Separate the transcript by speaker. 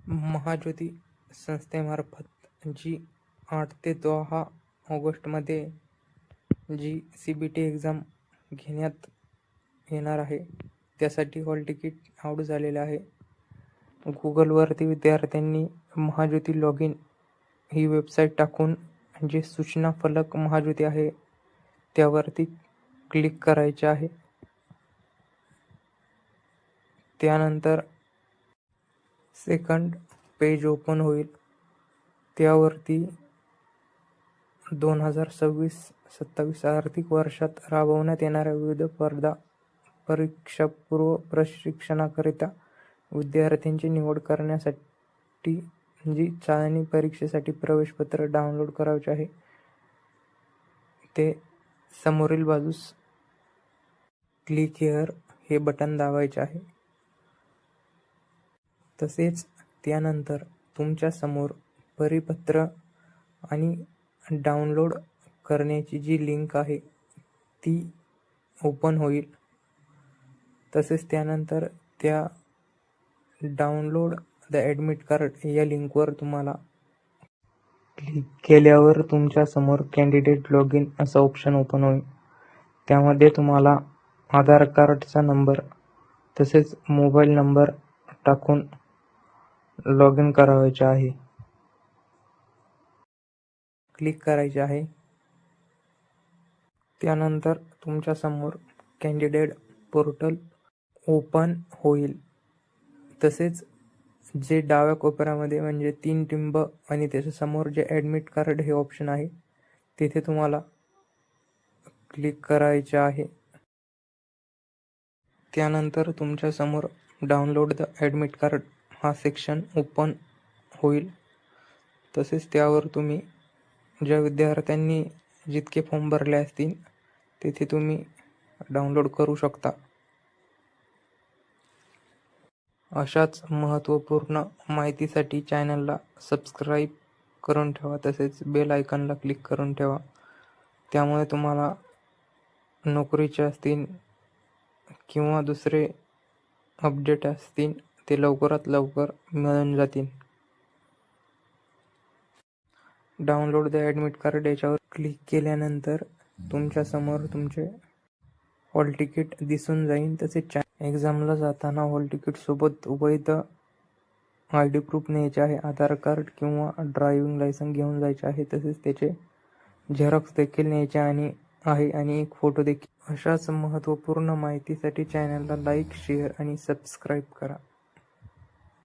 Speaker 1: महाज्योती संस्थेमार्फत जी 8 ते 10 ऑगस्टमध्ये जी CBT एक्झाम घेण्यात येणार आहे, त्यासाठी हॉल तिकीट आउट झालेलं आहे. गुगलवरती विद्यार्थ्यांनी Mahajyoti log in he website टाकून जे सूचना फलक महाज्योती आहे त्यावरती क्लिक करायचे आहे. त्यानंतर सेकंड पेज ओपन होईल. त्यावरती 2026-27 आर्थिक वर्षात राबवण्यात येणाऱ्या विविध स्पर्धा परीक्षापूर्व प्रशिक्षणाकरिता विद्यार्थ्यांची निवड करण्यासाठी जी चाचणी परीक्षेसाठी प्रवेशपत्र डाउनलोड करायचे आहे ते समोरील बाजूस क्लिक हिअर हे बटन दाबायचे आहे. तसेच त्यानंतर तुमच्या समोर परिपत्र आणि डाउनलोड करण्याची जी लिंक आहे ती ओपन होईल. तसेच त्यानंतर त्या डाउनलोड द ॲडमिट कार्ड या लिंकवर तुम्हाला क्लिक केल्यावर तुमच्या समोर कॅन्डिडेट लॉग इन असं ऑप्शन ओपन होईल. त्यामध्ये तुम्हाला आधार कार्डचा नंबर तसेच मोबाईल नंबर टाकून लॉग इन करायचे आहे. क्लिक करायचे आहे. त्यानंतर तुमच्या समोर कॅन्डिडेट पोर्टल ओपन होईल. तसेच जे डाव्या कोपऱ्यामध्ये म्हणजे 3 टिंब आणि त्याच्या समोर जे ॲडमिट कार्ड हे ऑप्शन आहे तिथे तुम्हाला क्लिक करायचे आहे. त्यानंतर तुमच्या समोर डाउनलोड द ॲडमिट कार्ड हा सेक्शन ओपन होईल. तसेच त्यावर तुम्ही ज्या विद्यार्थ्यांनी जितके फॉर्म भरले असतील तिथे तुम्ही डाउनलोड करू शकता. अशाच महत्त्वपूर्ण माहितीसाठी चॅनलला सबस्क्राईब करून ठेवा. तसेच बेल आयकॉनला क्लिक करून ठेवा. त्यामुळे तुम्हाला नोकरीचे असतील किंवा दुसरे अपडेट असतील ते लवकरात लवकर मिळून जातील. डाउनलोड द ॲडमिट कार्ड याच्यावर क्लिक केल्यानंतर तुमच्या समोर तुमचे हॉल तिकीट दिसून जाईल. तसेच एक्झामला जाताना हॉल तिकीट सोबत वैध ID प्रूफ न्यायचे आहे. आधार कार्ड किंवा ड्रायव्हिंग लायसन्स घेऊन जायचे आहे. तसेच त्याचे झेरॉक्स देखील न्यायचे आणि एक फोटो देखील. अशाच महत्त्वपूर्ण माहितीसाठी चॅनलला लाईक, शेअर आणि सबस्क्राईब करा.